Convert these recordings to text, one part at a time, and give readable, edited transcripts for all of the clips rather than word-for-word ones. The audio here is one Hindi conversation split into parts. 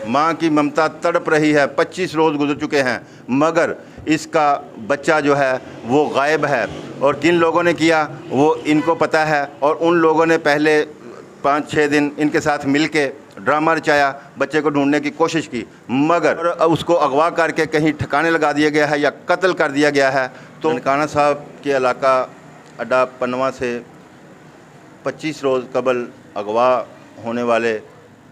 माँ की ममता तड़प रही है। 25 रोज़ गुजर चुके हैं मगर इसका बच्चा जो है वो गायब है। और किन लोगों ने किया वो इनको पता है। और उन लोगों ने पहले 5-6 दिन इनके साथ मिलके ड्रामा रचाया, बच्चे को ढूंढने की कोशिश की, मगर उसको अगवा करके कहीं ठिकाने लगा दिया गया है या कत्ल कर दिया गया है। तो ननकाना साहब के इलाका अड्डा पनवा से 25 रोज़ कबल अगवा होने वाले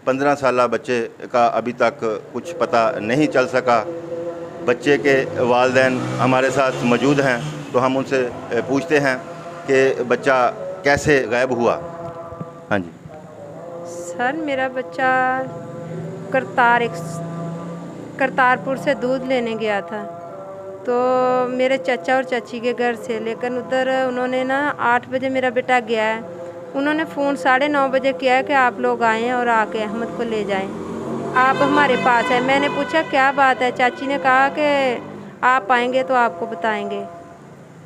15 साला बच्चे का अभी तक कुछ पता नहीं चल सका। बच्चे के वालिदैन हमारे साथ मौजूद हैं, तो हम उनसे पूछते हैं कि बच्चा कैसे गायब हुआ। हाँ जी सर, मेरा बच्चा करतारपुर से दूध लेने गया था, तो मेरे चाचा और चाची के घर से, लेकिन उधर उन्होंने ना 8 बजे मेरा बेटा गया है, उन्होंने फ़ोन 9:30 बजे किया है कि आप लोग आएँ और आके अहमद को ले जाएं, आप हमारे पास है। मैंने पूछा क्या बात है, चाची ने कहा कि आप आएंगे तो आपको बताएंगे।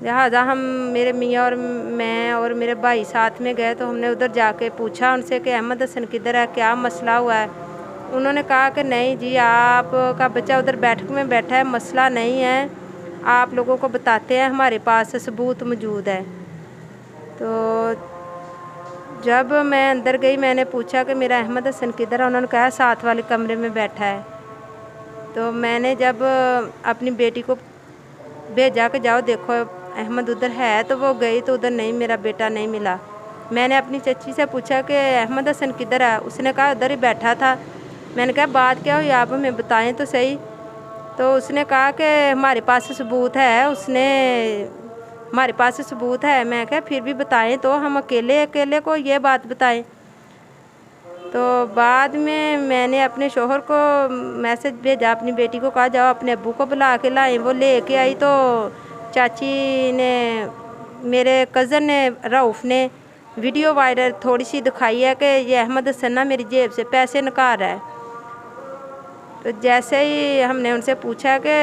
लिहाजा हम मेरे मियाँ और मैं और मेरे भाई साथ में गए, तो हमने उधर जाके पूछा उनसे कि अहमद हसन किधर है, क्या मसला हुआ है। उन्होंने कहा कि नहीं जी, आपका बच्चा उधर बैठक में बैठा है, मसला नहीं है, आप लोगों को बताते हैं, हमारे पास सबूत मौजूद है। तो जब मैं अंदर गई, मैंने पूछा कि मेरा अहमद हसन किधर है, उन्होंने कहा साथ वाले कमरे में बैठा है। तो मैंने जब अपनी बेटी को भेजा कि जाओ देखो अहमद उधर है, तो वो गई तो उधर नहीं, मेरा बेटा नहीं मिला। मैंने अपनी चाची से पूछा कि अहमद हसन किधर है, उसने कहा उधर ही बैठा था। मैंने कहा बात क्या हुई, आप हमें बताएं तो सही। तो उसने कहा कि हमारे पास सबूत है, हमारे पास सबूत है। मैं कहा फिर भी बताएं तो, हम अकेले अकेले को ये बात बताएं। तो बाद में मैंने अपने शोहर को मैसेज भेजा, अपनी बेटी को कहा जाओ अपने अब्बू को बुला के लाएं। वो लेके आई तो चाची ने, मेरे कज़न ने, रऊफ़ ने वीडियो वायरल थोड़ी सी दिखाई है कि ये अहमद हसन ना मेरी जेब से पैसे निकाल रहा है। तो जैसे ही हमने उनसे पूछा कि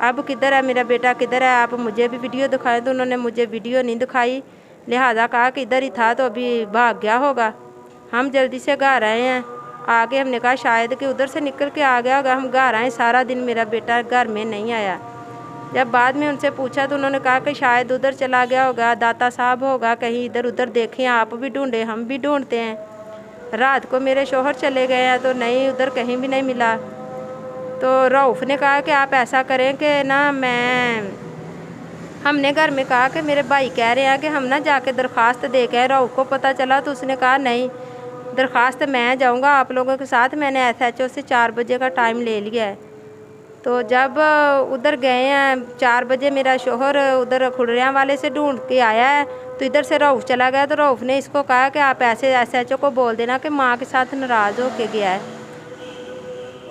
अब किधर है मेरा बेटा, किधर है, आप मुझे भी वीडियो दिखाएं, तो उन्होंने मुझे वीडियो नहीं दिखाई। लिहाजा कहा कि इधर ही था तो अभी भाग गया होगा। हम जल्दी से घर आए हैं, आके हमने कहा शायद कि उधर से निकल के आ गया होगा। हम घर आए, सारा दिन मेरा बेटा घर में नहीं आया। जब बाद में उनसे पूछा तो उन्होंने कहा कि शायद उधर चला गया होगा, दाता साहब होगा, कहीं इधर उधर देखें, आप भी ढूंढें, हम भी ढूंढते हैं। रात को मेरे शोहर चले गए हैं तो नहीं, उधर कहीं भी नहीं मिला। तो रऊफ़ ने कहा कि आप ऐसा करें कि हमने घर में कहा कि मेरे भाई कह रहे हैं कि हम ना जाके दरख्वास्त दे के आए। रऊफ़ को पता चला तो उसने कहा नहीं, दरख्वास्त मैं जाऊंगा आप लोगों के साथ। मैंने SHO से 4 बजे का टाइम ले लिया है। तो जब उधर गए हैं 4 बजे, मेरा शोहर उधर खुड़रियाँ वाले से ढूंढ के आया है, तो इधर से रऊफ़ चला गया। तो रऊफ़ ने इसको कहा कि आप ऐसे SHO को बोल देना कि माँ के साथ नाराज़ होके गया है।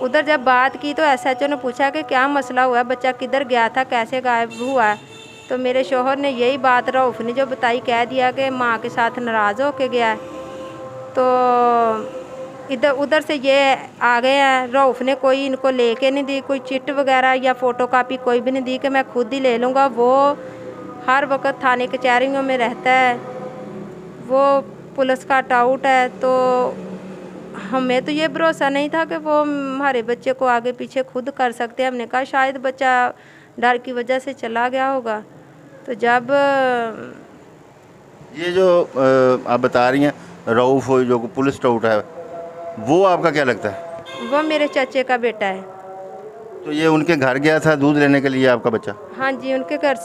उधर जब बात की तो SHO ने पूछा कि क्या मसला हुआ, बच्चा किधर गया था, कैसे गायब हुआ। तो मेरे शोहर ने यही बात रऊफ़ ने जो बताई, कह दिया कि माँ के साथ नाराज़ होके गया है। तो उधर से ये आ गए हैं। रऊफ़ ने कोई इनको लेके नहीं दी, कोई चिट वगैरह या फ़ोटोकॉपी कोई भी नहीं दी कि मैं खुद ही ले लूँगा। वो हर वक्त थाने कचहरियों में रहता है, वो पुलिस का टाउट है। तो हमें तो ये भरोसा नहीं था कि वो हमारे बच्चे को आगे पीछे खुद कर सकते हैं। हमने कहा शायद बच्चा डर की वजह से चला गया होगा। तो जब ये जो आप बता रही हैं रऊफ़ जो पुलिस टाउट है, वो आपका क्या लगता है? वो मेरे चाचे का बेटा है। तो ये उनके घर गया था दूध लेने के लिए आपका बच्चा? हाँ जी, उनके घर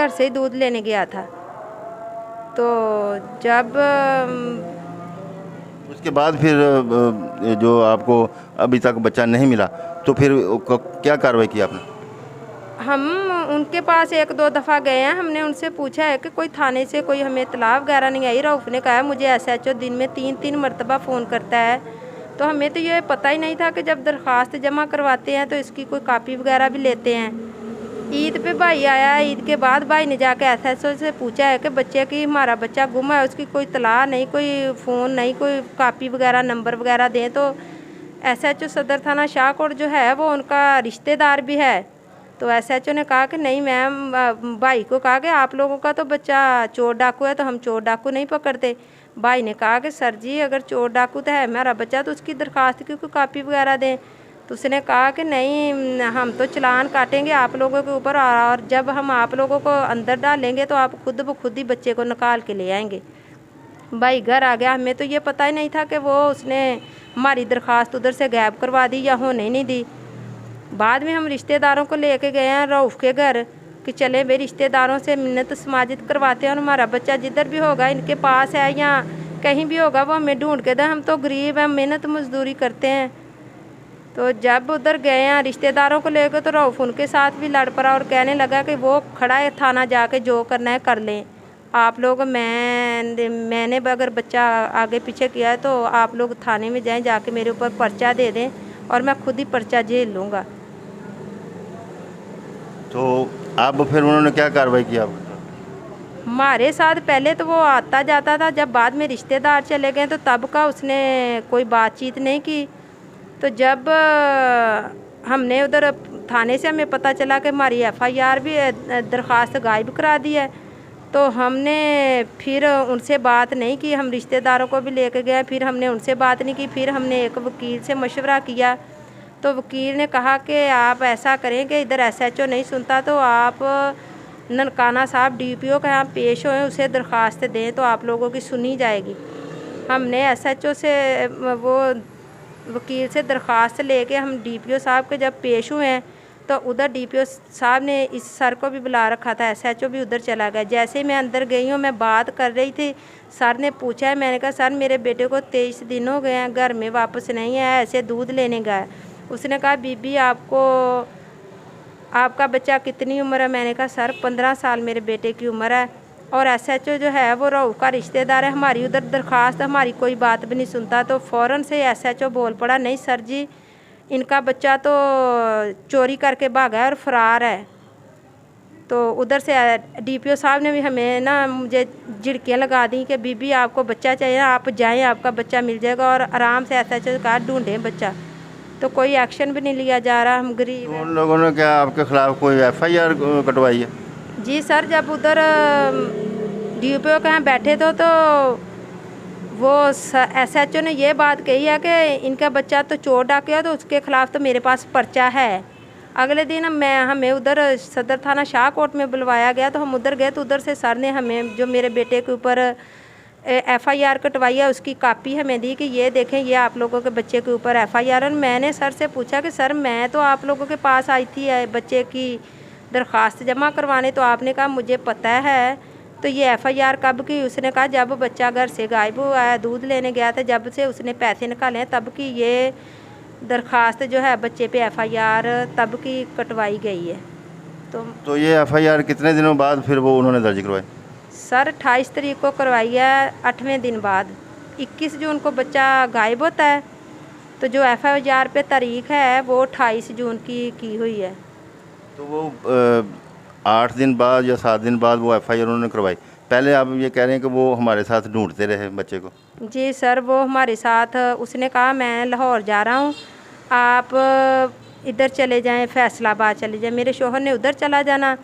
से ही दूध लेने गया था। तो जब उसके बाद फिर जो आपको अभी तक बच्चा नहीं मिला, तो फिर क्या कार्रवाई की आपने? हम उनके पास 1-2 दफ़ा गए हैं। हमने उनसे पूछा है कि कोई थाने से कोई हमें इत्तला वगैरह नहीं आई। रऊफ़ ने कहा मुझे SHO दिन में 3-3 मरतबा फ़ोन करता है। तो हमें तो ये पता ही नहीं था कि जब दरख्वास्त जमा करवाते हैं तो इसकी कोई कापी वगैरह भी लेते हैं। ईद पे भाई आया, ईद के बाद भाई ने जाके SHO से पूछा है कि बच्चे की, हमारा बच्चा गुम है, उसकी कोई इत्तला नहीं, कोई फ़ोन नहीं, कोई कापी वगैरह नंबर वगैरह दें। तो SHO सदर थाना शाहकोट जो है वो उनका रिश्तेदार भी है। तो SHO ने कहा कि नहीं मैम, भाई को कहा कि आप लोगों का तो बच्चा चोर डाकू है, तो हम चोर डाकू नहीं पकड़ते। भाई ने कहा कि सर जी अगर चोर डाकू तो है हमारा बच्चा तो उसकी दरख्वास्त की कोई कापी वगैरह दें। तो उसने कहा कि नहीं, हम तो चालान काटेंगे आप लोगों के ऊपर, और जब हम आप लोगों को अंदर डालेंगे तो आप खुद ब खुद ही बच्चे को निकाल के ले आएंगे। भाई घर आ गया, हमें तो ये पता ही नहीं था कि वो उसने हमारी दरख्वास्त उधर से गायब करवा दी या होने नहीं दी। बाद में हम रिश्तेदारों को लेके गए हैं रऊफ़ के घर कि चले भाई रिश्तेदारों से मिन्नत समाजित करवाते हैं और हमारा बच्चा जिधर भी होगा इनके पास है या कहीं भी होगा वो हमें ढूंढ के दें, हम तो गरीब हैं, मेहनत मजदूरी करते हैं। तो जब उधर गए हैं रिश्तेदारों को लेकर तो रऊफ़ उनके साथ भी लड़ पड़ा और कहने लगा कि वो खड़ा है थाना जाके जो करना है कर लें आप लोग, मैंने अगर बच्चा आगे पीछे किया है तो आप लोग थाने में जाएं, जाके मेरे ऊपर पर्चा दे दें और मैं खुद ही पर्चा झेल लूँगा। तो अब फिर उन्होंने क्या कार्रवाई की आप? हमारे साथ पहले तो वो आता जाता था, जब बाद में रिश्तेदार चले गए तो तब का उसने कोई बातचीत नहीं की। तो जब हमने उधर थाने से हमें पता चला कि हमारी FIR भी दरख्वास्त गायब करा दी है, तो हमने फिर उनसे बात नहीं की। हम रिश्तेदारों को भी लेके गए, फिर हमने उनसे बात नहीं की। फिर हमने एक वकील से मशवरा किया तो वकील ने कहा कि आप ऐसा करें कि इधर SHO नहीं सुनता तो आप ननकाना साहब DPO के यहाँ पेश हुए, उसे दरख्वास्त दें तो आप लोगों की सुनी जाएगी। हमने SHO से वो वकील से दरख्वास्त लेके हम DPO साहब के जब पेश हुए हैं तो उधर DPO साहब ने इस सर को भी बुला रखा था, SHO भी उधर चला गया। जैसे मैं अंदर गई हूँ मैं बात कर रही थी, सर ने पूछा है, मैंने कहा सर मेरे बेटे को 23 दिन हो गए हैं, घर में वापस नहीं आया, ऐसे दूध लेने गया। उसने कहा बीबी आपका बच्चा कितनी उम्र है? मैंने कहा सर 15 साल मेरे बेटे की उम्र है। और SHO जो है वो रऊफ़ का रिश्तेदार है, हमारी उधर दरख्वास्त हमारी कोई बात भी नहीं सुनता। तो फ़ौरन से SHO बोल पड़ा, नहीं सर जी इनका बच्चा तो चोरी करके भागा है और फ़रार है। तो उधर से DPO साहब ने भी हमें ना मुझे झिड़कियाँ लगा दी कि बीबी आपको बच्चा चाहिए ना, आप जाएं आपका बच्चा मिल जाएगा, और आराम से SHO का ढूंढें बच्चा। तो कोई एक्शन भी नहीं लिया जा रहा, हम गरीब हैं। उन लोगों ने क्या आपके ख़िलाफ़ कोई FIR कटवाई है? जी सर, जब उधर DPO के यहाँ बैठे थे तो वो SHO ने ये बात कही है कि इनका बच्चा तो चोर डाकिया, तो उसके ख़िलाफ़ तो मेरे पास पर्चा है। अगले दिन हमें उधर सदर थाना शाहकोट में बुलवाया गया, तो हम उधर गए तो उधर से सर ने हमें जो मेरे बेटे के ऊपर FIR कटवाई है उसकी कापी हमें दी कि ये देखें ये आप लोगों के बच्चे के ऊपर FIR। और मैंने सर से पूछा कि सर मैं तो आप लोगों के पास आई थी बच्चे की दरख्वास्त जमा करवाने, तो आपने कहा मुझे पता है। तो ये FIR कब की? उसने कहा जब बच्चा घर से गायब हुआ है, दूध लेने गया था, जब से उसने पैसे निकाले हैं तब की ये दरख्वास्त जो है बच्चे पे FIR तब की कटवाई गई है। तो ये FIR कितने दिनों बाद फिर वो उन्होंने दर्ज करवाई? सर 28 तारीख को करवाई है, 8वें दिन बाद। 21 जून को बच्चा गायब होता है, तो जो FIR पे तारीख है वो 28 जून की हुई है। तो वो 8 दिन बाद या 7 दिन बाद वो FIR उन्होंने करवाई। पहले आप ये कह रहे हैं कि वो हमारे साथ ढूंढते रहे बच्चे को? जी सर, वो हमारे साथ, उसने कहा मैं लाहौर जा रहा हूँ, आप इधर चले जाएं, फैसलाबाद चले जाएं। मेरे शोहर ने उधर चला जाना,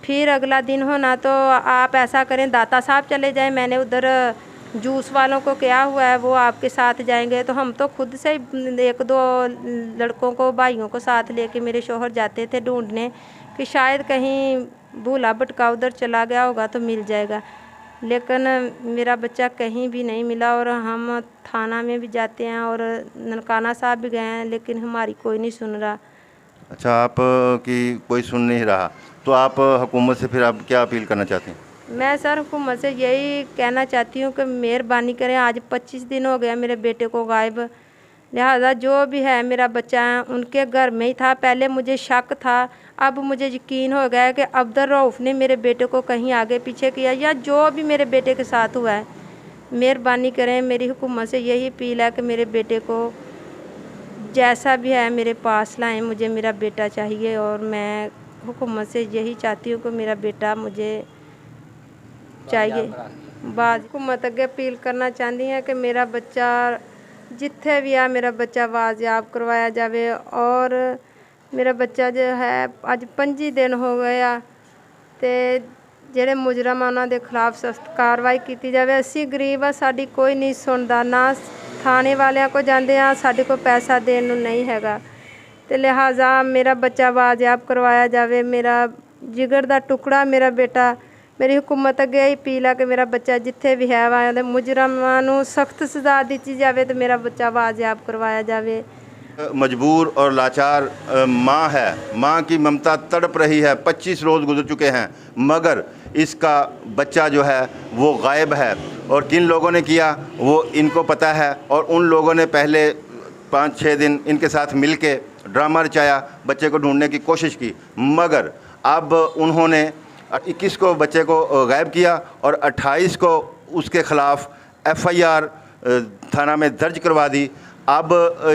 फिर अगला दिन होना तो आप ऐसा करें दाता साहब चले जाएं। मैंने उधर जूस वालों को क्या हुआ है वो आपके साथ जाएंगे, तो हम तो खुद से 1-2 लड़कों को भाइयों को साथ लेके मेरे शोहर जाते थे ढूंढने कि शायद कहीं भूला भटका उधर चला गया होगा तो मिल जाएगा। लेकिन मेरा बच्चा कहीं भी नहीं मिला, और हम थाना में भी जाते हैं और ननकाना साहब भी गए हैं, लेकिन हमारी कोई नहीं सुन रहा। अच्छा, आप की कोई सुन नहीं रहा, तो आप हुकूमत से फिर आप क्या अपील करना चाहते हैं? मैं सर हुकूमत से यही कहना चाहती हूँ कि मेहरबानी करें, आज 25 दिन हो गया मेरे बेटे को गायब, लिहाजा जो भी है मेरा बच्चा है उनके घर में ही था। पहले मुझे शक था, अब मुझे यकीन हो गया कि अब्दुल रऊफ़ ने मेरे बेटे को कहीं आगे पीछे किया या जो भी मेरे बेटे के साथ हुआ है। मेहरबानी करें, मेरी हुकूमत से यही अपील है कि मेरे बेटे को जैसा भी है मेरे पास लाएं, मुझे मेरा बेटा चाहिए। और मैं हुकूमत से यही चाहती हूँ कि मेरा बेटा मुझे चाहिए। बाद हुकूमत अगे अपील करना चाहती हैं कि मेरा बच्चा जिथे भी आ मेरा बच्चा वाजियाब करवाया जाए। और मेरा बच्चा जो है अज 25 दिन हो गया, तो ਜਿਹੜੇ ਮੁਜਰਮ ਆ ਉਹਨਾਂ ਦੇ ਖਿਲਾਫ ਸਖਤ ਕਾਰਵਾਈ ਕੀਤੀ ਜਾਵੇ। ਅਸੀਂ ਗਰੀਬ ਆ, ਸਾਡੀ ਕੋਈ ਨਹੀਂ ਸੁਣਦਾ, ਨਾ ਥਾਣੇ ਵਾਲਿਆਂ ਕੋ ਜਾਂਦੇ ਆ, ਸਾਡੇ ਕੋਲ ਪੈਸਾ ਦੇਣ ਨੂੰ ਨਹੀਂ ਹੈਗਾ, ਤੇ ਲਿਹਾਜ਼ਾ ਮੇਰਾ ਬੱਚਾ ਵਾਜਬ ਕਰਵਾਇਆ ਜਾਵੇ। ਮੇਰਾ ਜਿਗਰ ਦਾ ਟੁਕੜਾ ਮੇਰਾ ਬੇਟਾ, ਮੇਰੀ ਹਕੂਮਤ ਅੱਗੇ ਇਹ ਅਪੀਲ ਆ ਕਿ ਮੇਰਾ ਬੱਚਾ ਜਿੱਥੇ ਵੀ ਹੈ ਵਾ ਉਹਦੇ ਮੁਜਰਮਾਂ ਨੂੰ ਸਖਤ ਸਜ਼ਾ ਦਿੱਤੀ ਜਾਵੇ ਤੇ ਮੇਰਾ ਬੱਚਾ ਵਾਜਬ ਕਰवाया जावे। मजबूर और लाचार माँ है, माँ की ममता तड़प रही है। 25 रोज़ गुजर चुके हैं मगर इसका बच्चा जो है वो गायब है, और किन लोगों ने किया वो इनको पता है। और उन लोगों ने पहले 5-6 दिन इनके साथ मिल के ड्रामा रचाया, बच्चे को ढूंढने की कोशिश की, मगर अब उन्होंने 21 को बच्चे को गायब किया और 28 को उसके ख़िलाफ़ FIR थाना में दर्ज करवा दी। अब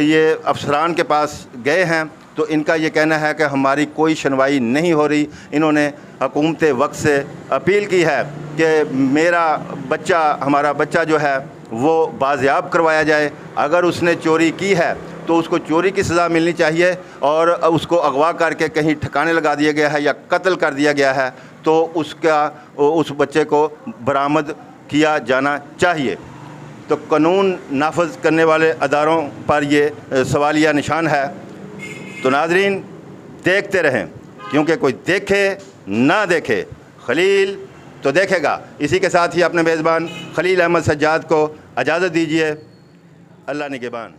ये अफसरान के पास गए हैं तो इनका ये कहना है कि हमारी कोई सुनवाई नहीं हो रही। इन्होंने हुकूमत वक्त से अपील की है कि मेरा बच्चा, हमारा बच्चा जो है वो बाज़याब करवाया जाए। अगर उसने चोरी की है तो उसको चोरी की सज़ा मिलनी चाहिए, और उसको अगवा करके कहीं ठिकाने लगा दिया गया है या कत्ल कर दिया गया है तो उस बच्चे को बरामद किया जाना चाहिए। तो कानून नाफज करने वाले अदारों पर ये सवालिया निशान है। तो नाजरीन देखते रहें, क्योंकि कोई देखे ना देखे खलील तो देखेगा। इसी के साथ ही अपने मेज़बान खलील अहमद सज्जाद को इजाज़त दीजिए। अल्लाह निगहबान।